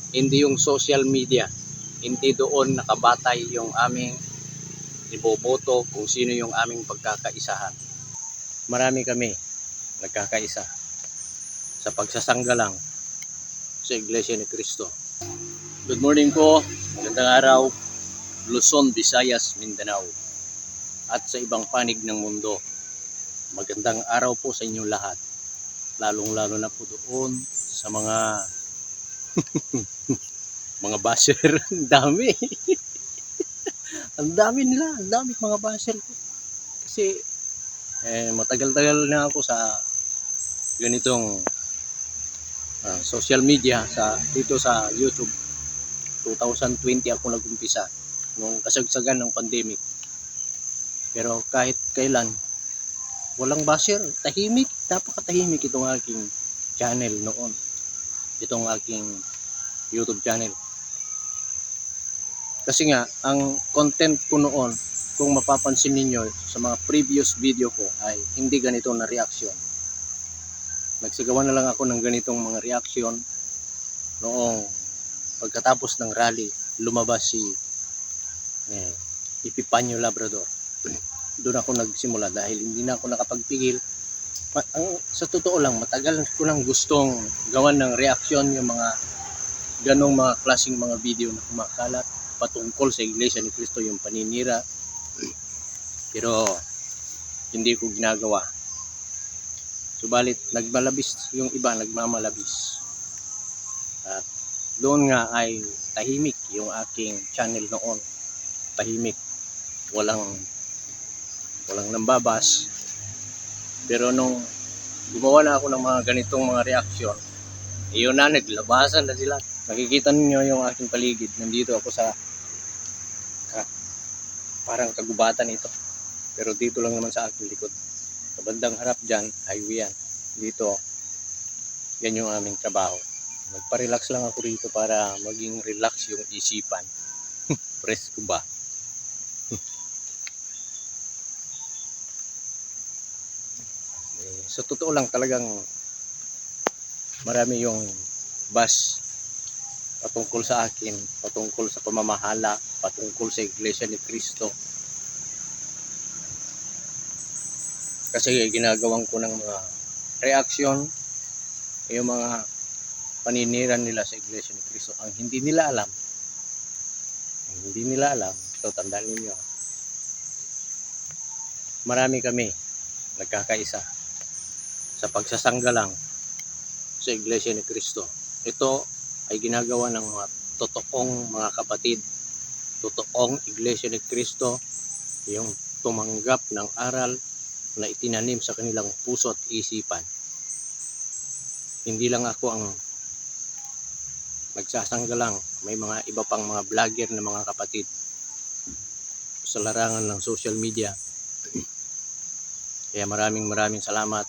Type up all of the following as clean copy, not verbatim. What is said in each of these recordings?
Hindi yung social media. Hindi doon nakabatay yung aming iboboto kung sino yung aming pagkakaisahan. Marami kami nagkakaisa sa pagsasangga lang sa Iglesia ni Cristo. Good morning po, magandang araw, Luzon, Visayas, Mindanao at sa ibang panig ng mundo. Magandang araw po sa inyong lahat, lalong-lalo na po doon sa mga mga basher. Ang dami. Ang dami nila, ang dami mga basher ko. Kasi matagal-tagal na ako sa ganitong social media dito sa YouTube. 2020 ako nag-umpisa nung kasagsagan ng pandemic. Pero kahit kailan walang basher, tahimik, napakatahimik itong aking channel noon. Itong aking YouTube channel. Kasi nga, ang content ko noon, kung mapapansin ninyo sa mga previous video ko, ay hindi ganito na reaction. Nagsigawan na lang ako ng ganitong mga reaction noong pagkatapos ng rally, lumabas si Epifanio Labrador. Doon ako nagsimula dahil hindi na ako nakapagpigil. Sa totoo lang, matagal ko nang gustong gawan ng reaction yung mga ganong mga klaseng mga video na kumakalat patungkol sa Iglesia ni Cristo, yung paninira. Pero hindi ko ginagawa. Subalit nagmalabis yung iba, nagmamalabis. At doon nga ay tahimik yung aking channel noon. Tahimik. Walang nambabas. Pero nung gumawa na ako ng mga ganitong mga reaksyon, iyon na, naglabasan na sila. Nakikita niyo yung aking paligid. Nandito ako sa parang kagubatan ito. Pero dito lang naman sa aking likod. Sa bandang harap dyan, highway yan. Dito, yan yung aming trabaho. Nagpa-relax lang ako rito para maging relax yung isipan. Presko ba? Sa totoo lang talagang marami yung bus patungkol sa akin, patungkol sa pamamahala, patungkol sa Iglesia ni Cristo. Kasi ginagawan ko ng mga reaksyon, yung mga paniniran nila sa Iglesia ni Cristo. Ang hindi nila alam, ito tandaan ninyo, marami kami nagkakaisa sa pagsasangga lang sa Iglesia ni Cristo. Ito ay ginagawa ng mga totoong mga kapatid, totoong Iglesia ni Cristo, yung tumanggap ng aral na itinanim sa kanilang puso at isipan. Hindi lang ako ang nagsasangga lang, may mga iba pang mga vlogger na mga kapatid sa larangan ng social media. Kaya maraming salamat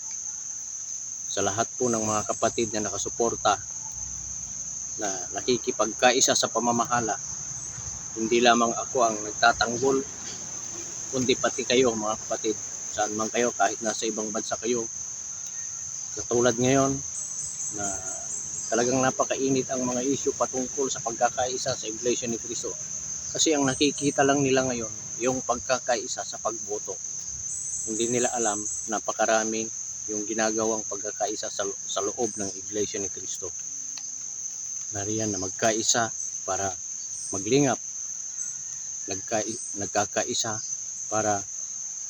sa lahat po ng mga kapatid na nakasuporta, na nakikipagkaisa sa pamamahala. Hindi lamang ako ang nagtatanggol, kundi pati kayo mga kapatid, saan man kayo, kahit nasa ibang bansa kayo. Katulad ngayon na talagang napakainit ang mga issue patungkol sa pagkakaisa sa Iglesia ni Cristo. Kasi ang nakikita lang nila ngayon, yung pagkakaisa sa pagboto. Hindi nila alam, napakarami yung ginagawang pagkakaisa sa loob ng Iglesia ni Cristo. Nariyan na magkaisa para maglingap, nagkakaisa para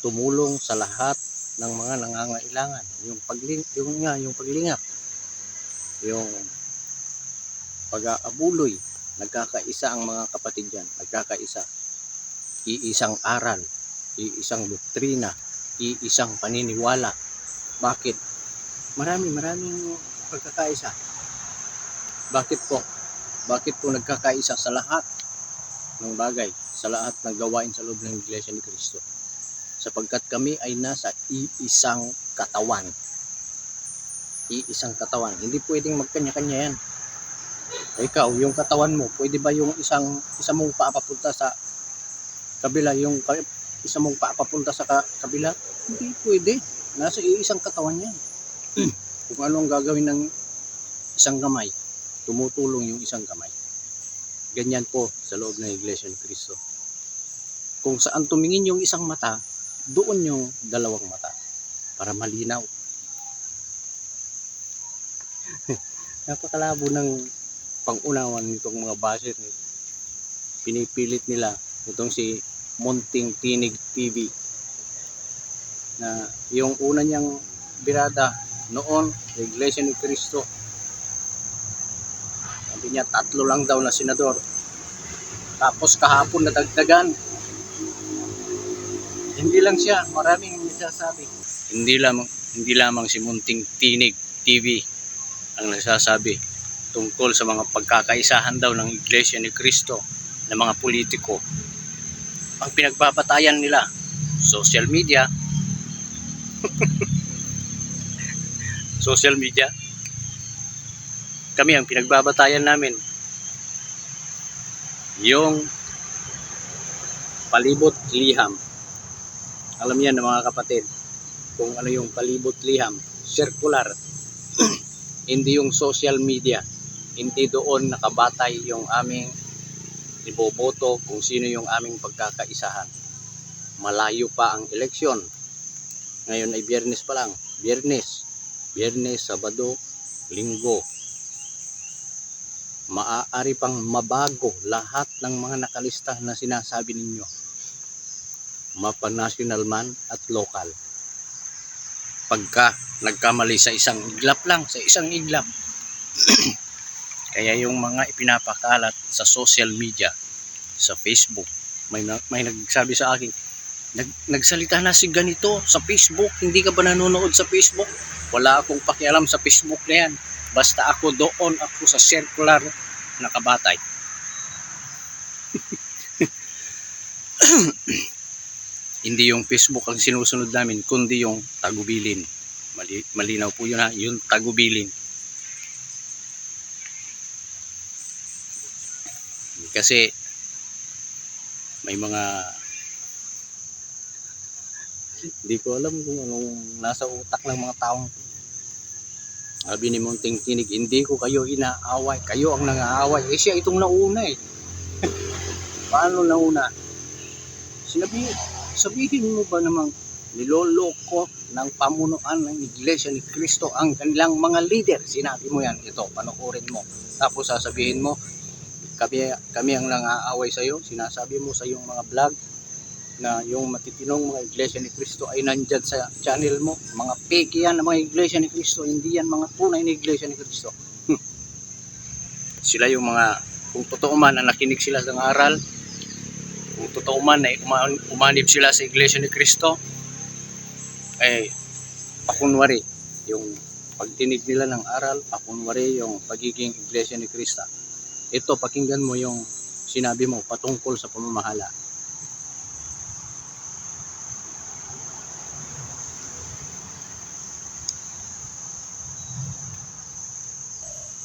tumulong sa lahat ng mga nangangailangan. Yung paglingap, yung pag-aabuloy, nagkakaisa ang mga kapatid diyan, nagkakaisa. Iisang aral, iisang doktrina, iisang paniniwala. Bakit? Maraming pagkakaisa. Bakit po nagkakaisa sa lahat ng bagay, sa lahat ng gawain sa loob ng Iglesia ni Cristo? Sapagkat kami ay nasa iisang katawan. Iisang katawan. Hindi pwedeng magkanya-kanya yan. Ikaw, yung katawan mo, pwede ba yung isa mong paa papunta sa kabila, yung isa mong paa papunta sa kabila? Hindi pwede. Nasa iisang katawan yan. Kung anong gagawin ng isang kamay, tumutulong yung isang kamay. Ganyan po sa loob ng Iglesia ni Cristo. Kung saan tumingin yung isang mata, doon yung dalawang mata para malinaw. Napakalabo ng pangunawan nitong mga basher. Pinipilit nila itong si Munting Tinig TV na yung una niyang birada noon sa Iglesia ni Cristo. Sabi niya 3 lang daw na senador. Tapos kahapon nadagdagan. Hindi lang siya, maraming nagsasabi. Hindi lamang si Munting Tinig TV ang nagsasabi tungkol sa mga pagkakaisahan daw ng Iglesia ni Cristo ng mga politiko. Ang pinagbabatayan nila, social media. Social media. Kami ang pinagbabatayan namin yung palibot liham. Alam niyan ng mga kapatid kung ano yung palibot liham, circular. Hindi yung social media. Hindi doon nakabatay yung aming iboboto kung sino yung aming pagkakaisahan. Malayo pa ang eleksyon. Ngayon ay Biyernes pa lang. Biyernes, Sabado, Linggo. Maaari pang mabago lahat ng mga nakalista na sinasabi ninyo. Mapa-national man at local. Pagka nagkamali sa isang iglap lang, sa isang iglap. Kaya yung mga ipinapakalat sa social media, sa Facebook, may nagsabi sa akin, nagsalita na si ganito sa Facebook, hindi ka ba nanonood sa Facebook? Wala akong pakialam sa Facebook na yan. Basta ako doon, ako sa circular nakabatay. Hindi yung Facebook ang sinusunod namin, kundi yung tagubilin. Malinaw po yun ha, yung tagubilin. Kasi may mga hindi ko alam kung anong nasa utak ng mga taong sabi ni Munting Tinig, hindi ko kayo inaaway, kayo ang nangaaway. Eh siya itong nauna eh. Paano nauna? Sabihin mo ba namang niloloko ng pamunuan ng Iglesia ni Cristo ang kanilang mga leader? Sinabi mo yan, ito, panukurin mo. Tapos sasabihin mo, kami ang nangaaway sa iyo. Sinasabi mo sa iyong mga vlog na yung matitinong mga Iglesia ni Cristo ay nandyan sa channel mo. Mga fake yan ng mga Iglesia ni Cristo. Hindi yan mga tunay na Iglesia ni Cristo. Sila yung mga, kung totoo man na nakinig sila sa aral, kung totoo man na umanib sila sa Iglesia ni Cristo, ay pakunwari yung pagtinig nila ng aral, pakunwari yung pagiging Iglesia ni Cristo. Ito, pakinggan mo yung sinabi mo patungkol sa pamamahala.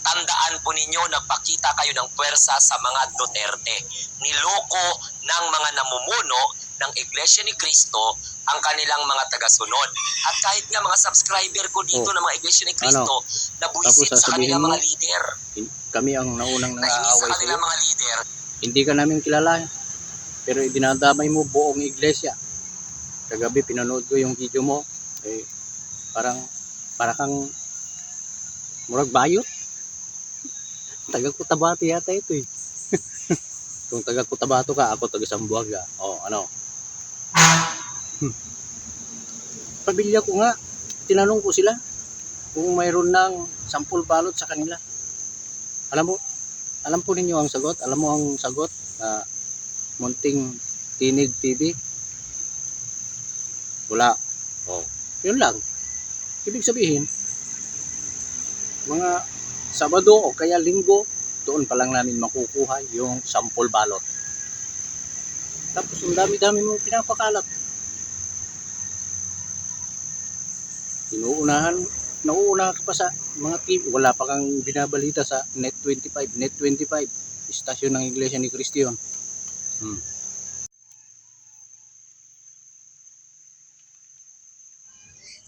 Tandaan po ninyo, nagpakita kayo ng puwersa sa mga Duterte. Niloko ng mga namumuno ng Iglesia ni Cristo ang kanilang mga tagasunod. At kahit nga mga subscriber ko dito ng mga Iglesia ni Cristo, nabuisit sa kanilang mga leader. Kami ang naunang nangaaway sa kanilang mga leader. Hindi ka namin kilala, pero dinadamay mo buong iglesia. Kagabi pinanood ko yung video mo, eh, para kang murag bayot. Taga Cotabato yata ito eh. Kung taga Cotabato ka, ako taga Zamboanga. O ano? Pamilya ko nga, tinanong ko sila kung mayroon ng sampul balot sa kanila. Alam po ninyo ang sagot? Alam mo ang sagot? Munting Tinig TV? Wala. Oh, yun lang. Ibig sabihin, mga Sabado o kaya Linggo, doon pa lang namin makukuha yung sampol balot. Tapos ang dami-dami mong pinapakalat. Nauuna ka pa sa mga TV. Wala pa kang binabalita sa Net 25. Net 25, istasyon ng Iglesia ni Cristo yun.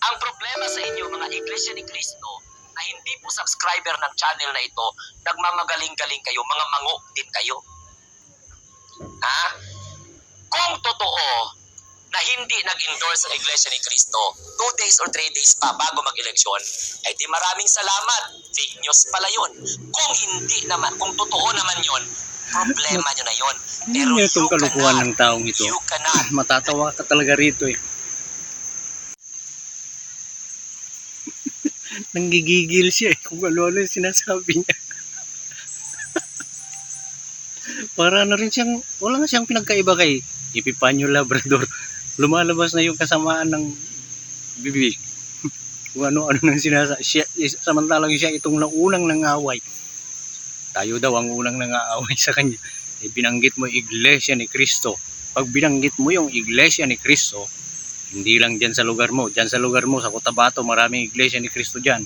Ang problema sa inyo mga Iglesia ni Cristo na hindi po subscriber ng channel na ito, nagmamagaling-galing kayo, mga mango din kayo. Ha? Kung totoo na hindi nag-endorse ang Iglesia ni Cristo 2 days or 3 days pa bago mag-eleksyon, ay di maraming salamat. Fake news pala yun. Kung hindi naman, kung totoo naman yun, problema nyo na yun. Pero Ano itong kalukuhan ng taong ito? you cannot. Matatawa ka talaga rito eh. Nanggigigil siya eh kung ano-ano yung sinasabi niya. Para na rin siyang, wala nga siyang pinagkaiba kay Epifanio Labrador. Lumalabas na yung kasamaan ng bibig. Kung ano-ano nang sinasabi. Samantalang siya itong naunang nangaway. Tayo daw ang unang nang-aaway sa kanya. Eh, binanggit mo Iglesia ni Cristo. Pag binanggit mo yung Iglesia ni Cristo, hindi lang dyan sa lugar mo. Dyan sa lugar mo, sa Cotabato, maraming Iglesia ni Cristo dyan.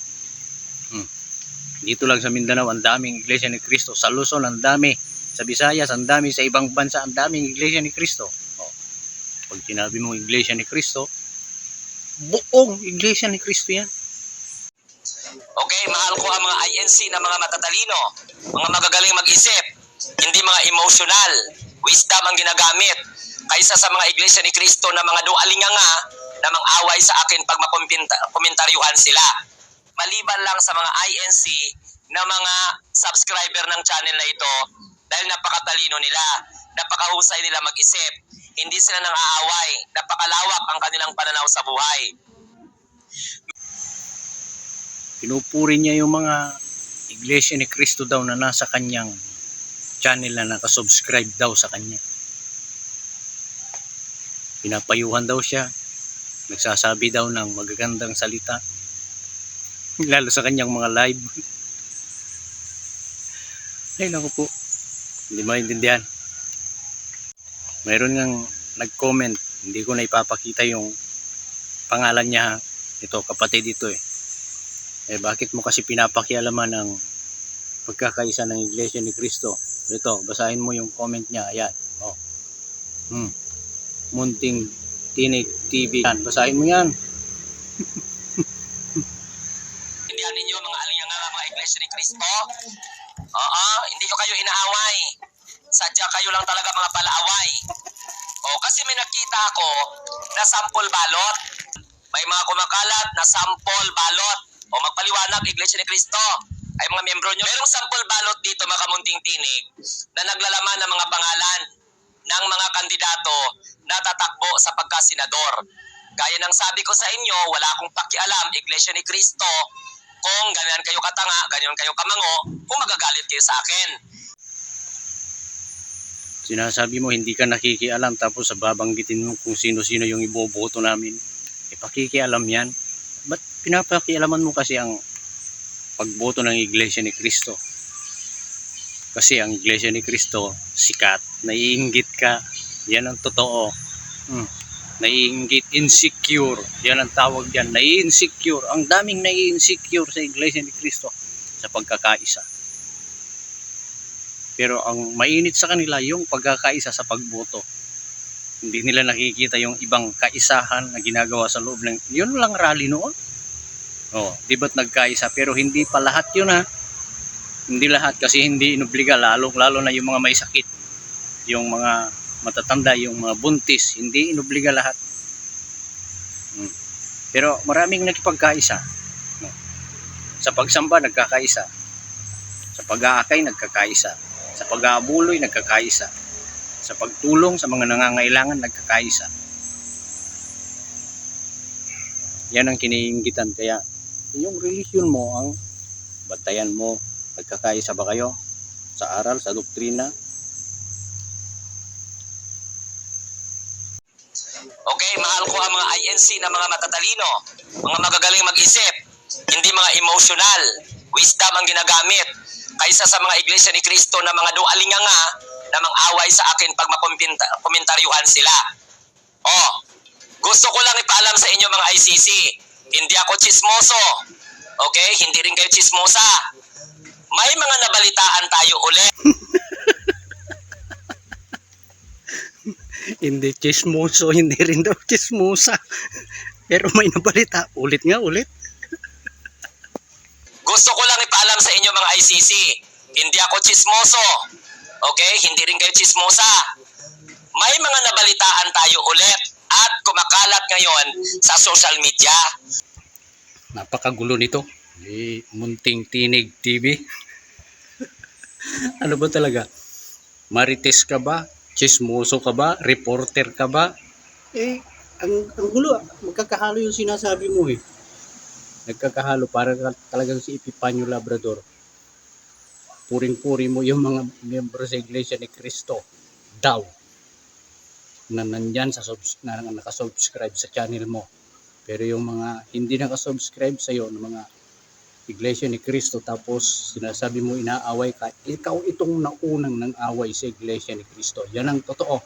Dito lang sa Mindanao, ang daming Iglesia ni Cristo. Sa Luzon, ang dami. Sa Visayas, ang dami. Sa ibang bansa, ang daming Iglesia ni Cristo. Oh. Pag sinabi mo Iglesia ni Cristo, buong Iglesia ni Cristo yan. Okay, mahal ko ang mga INC na mga matatalino, mga magagaling mag-isip, hindi mga emotional, wisdom ang ginagamit, kaysa sa mga Iglesia ni Cristo na mga dualinganga na mang-away sa akin pag makomentaryuhan sila. Maliban lang sa mga INC na mga subscriber ng channel na ito, dahil napakatalino nila, napakahusay nila mag-isip, hindi sila nang aaway, napakalawak ang kanilang pananaw sa buhay. Pinupuri niya yung mga Iglesia ni Cristo daw na nasa kanyang channel na nakasubscribe daw sa kanya. Pinapayuhan daw siya. Nagsasabi daw ng magagandang salita. Lalo sa kanyang mga live. Ay naku po. Hindi maintindihan. Mayroon ngang nag-comment. Hindi ko na ipapakita yung pangalan niya. Ito, kapatid ito eh. Eh bakit mo kasi pinapakialaman ang pagkakaisa ng Iglesia ni Cristo? Ito, basahin mo yung comment niya. Ayan. Oh. Munting Tinig TV. Yan, basahin mo yan. Indihan ninyo mga alinganga mga Iglesia ni Cristo. Oo, hindi ko kayo inaaway. Sadya kayo lang talaga mga palaaway. O kasi may nakita ako na sample balot. May mga kumakalat na sample balot. O magpaliwanag, Iglesia ni Cristo ay mga membro nyo. Merong sample balot dito mga kamunting tinig na naglalaman ng mga pangalan ng mga kandidato na tatakbo sa pagkasenador. Gaya ng sabi ko sa inyo, wala akong pakialam, Iglesia ni Cristo, kung ganyan kayo katanga, ganyan kayo kamango, kung magagalit kayo sa akin. Sinasabi mo hindi ka nakikialam tapos babanggitin mo kung sino-sino yung iboboto namin. Eh pakikialam yan. Ba't pinapakialaman mo kasi ang pagboto ng Iglesia ni Cristo? Kasi ang Iglesia ni Cristo sikat, naiinggit ka, yan ang totoo. Naiinggit, insecure, yan ang tawag dyan, nai-insecure. Ang daming nai-insecure sa Iglesia ni Cristo sa pagkakaisa. Pero ang mainit sa kanila yung pagkakaisa sa pagboto. Hindi nila nakikita yung ibang kaisahan na ginagawa sa loob ng, yun lang rally noon. Oh, di ba't nagkaisa? Pero hindi pa lahat yun ha. Hindi lahat kasi hindi inobliga, lalo na yung mga may sakit. Yung mga matatanda, yung mga buntis, hindi inobliga lahat. Pero maraming nakipagkaisa. Sa pagsamba, nagkakaisa. Sa pag-aakay, nagkakaisa. Sa pag-aabuloy, nagkakaisa. Sa pagtulong sa mga nangangailangan, nagkakaisa. Yan ang kiniinggitan. Kaya yung religion mo, ang batayan mo, nagkakaisa ba kayo sa aral, sa doktrina? Okay, mahal ko ang mga INC na mga matatalino, mga magagaling mag-isip, hindi mga emotional, wisdom ang ginagamit, kaysa sa mga Iglesia ni Cristo na mga dualinganga na mang-away sa akin pag makomentaryuhan sila. Oh, gusto ko lang ipaalam sa inyo mga ICC, hindi ako chismoso. Okay, hindi rin kayo chismosa. May mga nabalitaan tayo ulit. Hindi chismoso, hindi rin daw chismosa. Pero may nabalita, ulit nga, ulit. Gusto ko lang ipaalam sa inyo mga ICC, hindi ako chismoso. Okay? Hindi rin kayo chismosa. May mga nabalitaan tayo ulit at kumakalat ngayon sa social media. Napakagulo nito. Munting Tinig TV. Ano ba talaga? Marites ka ba? Chismoso ka ba? Reporter ka ba? Ang gulo. Magkakahalo yung sinasabi mo eh. Nagkakahalo para talagang si Epifanio Labrador. Puring-puri mo yung mga miyembro sa Iglesia ni Cristo daw na nandyan na nakasubscribe sa channel mo. Pero yung mga hindi nakasubscribe sa iyo ng mga Iglesia ni Cristo tapos sinasabi mo inaaway ka, ikaw itong naunang nang away sa Iglesia ni Cristo. Yan ang totoo.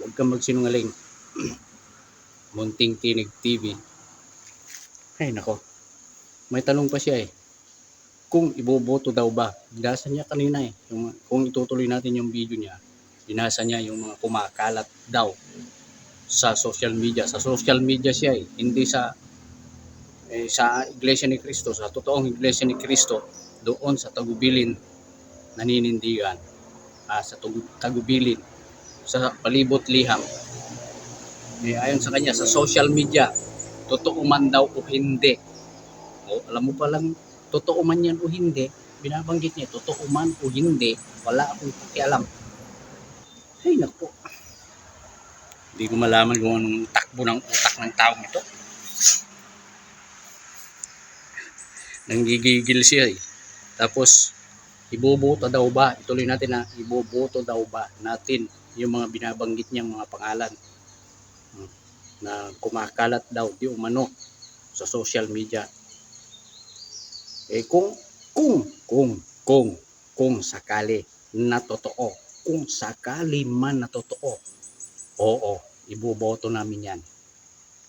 Huwag kang magsinungaling. Munting Tinig TV. Ay nako. May tanong pa siya eh. Kung iboboto daw ba? Binasa niya kanina eh. Kung itutuloy natin yung video niya, binasa niya yung mga kumakalat daw sa social media. Sa social media siya eh. Hindi sa Iglesia ni Cristo, sa totoong Iglesia ni Cristo, doon sa Tagubilin, naninindigan. Sa Tagubilin, sa palibot liham. Ayon sa kanya, sa social media, totoo man daw o hindi. Alam mo palang, totoo man yan o hindi, binabanggit niya, totoo man o hindi, wala akong pakialam. Ay naku. Hindi ko malaman kung anong takbo ng utak ng taong ito. Nanggigigil siya eh. Tapos, iboboto daw ba? Ituloy natin na iboboto daw ba natin yung mga binabanggit niyang mga pangalan na kumakalat daw di umano sa social media. Kung sakali na totoo, kung sakali man na totoo, oo, iboboto namin yan.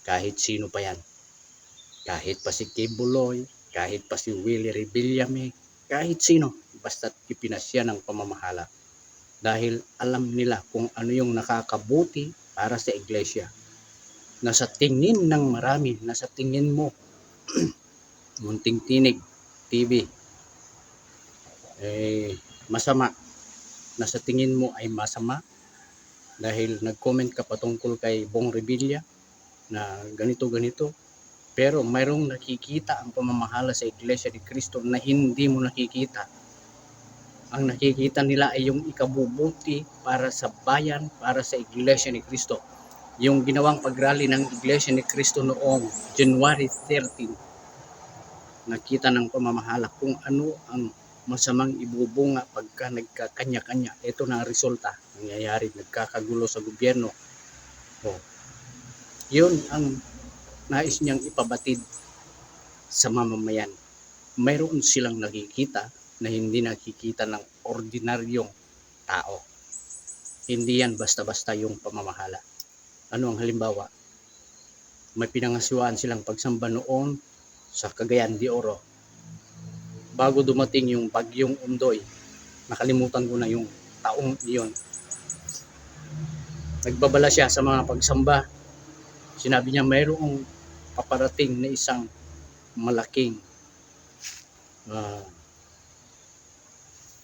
Kahit sino pa yan. Kahit pa si Kibuloy, kahit pa si Willie Rebillame, kahit sino, basta't ipinasya ng pamamahala. Dahil alam nila kung ano yung nakakabuti para sa iglesia. Nasa tingin ng marami, nasa tingin mo, Munting Tinig TV, masama. Nasa tingin mo ay masama dahil nag-comment ka patungkol kay Bong Revilla na ganito. Pero mayroong nakikita ang pamamahala sa Iglesia ni Cristo na hindi mo nakikita. Ang nakikita nila ay yung ikabubuti para sa bayan, para sa Iglesia ni Cristo. Yung ginawang pagrally ng Iglesia ni Cristo noong January 13, nakita ng pamamahala kung ano ang masamang ibubunga pagka nagkakanya-kanya. Ito na ang resulta. Nangyayari, nagkakagulo sa gobyerno. Yun ang nais niyang ipabatid sa mamamayan. Mayroon silang nakikita na hindi nakikita ng ordinaryong tao. Hindi yan basta-basta yung pamamahala. Ano ang halimbawa? May pinangasiwaan silang pagsamba noon sa Cagayan de Oro. Bago dumating yung bagyong Undoy, nakalimutan ko na yung taong iyon. Nagbabala siya sa mga pagsamba. Sinabi niya mayroong paparating na isang malaking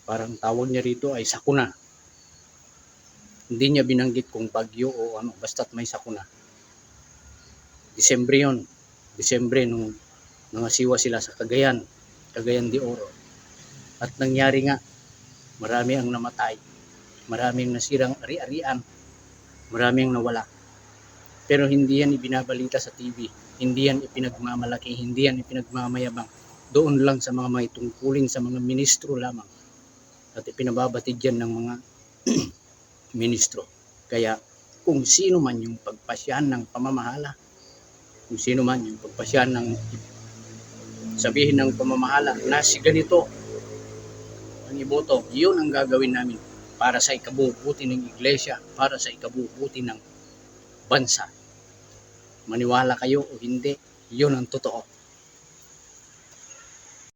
parang tawag niya rito ay sakuna. Hindi niya binanggit kung bagyo o ano, basta't may sakuna. Disyembre yun. Disyembre nung nangasiwa sila sa Cagayan de Oro. At nangyari nga, marami ang namatay, maraming nasirang ari-arian, maraming nawala. Pero hindi yan ibinabalita sa TV, hindi yan ipinagmamalaki, hindi yan ipinagmamayabang. Doon lang sa mga may tungkulin sa mga ministro lamang. At ipinababatid yan ng mga ministro. Kaya kung sino man yung pagpasyan ng pamamahala, kung sino man yung pagpasyan ng sabihin ng pamamahala na si ganito ang iboto, yun ang gagawin namin para sa ikabubuti ng iglesia, para sa ikabubuti ng bansa. Maniwala kayo o hindi, yun ang totoo.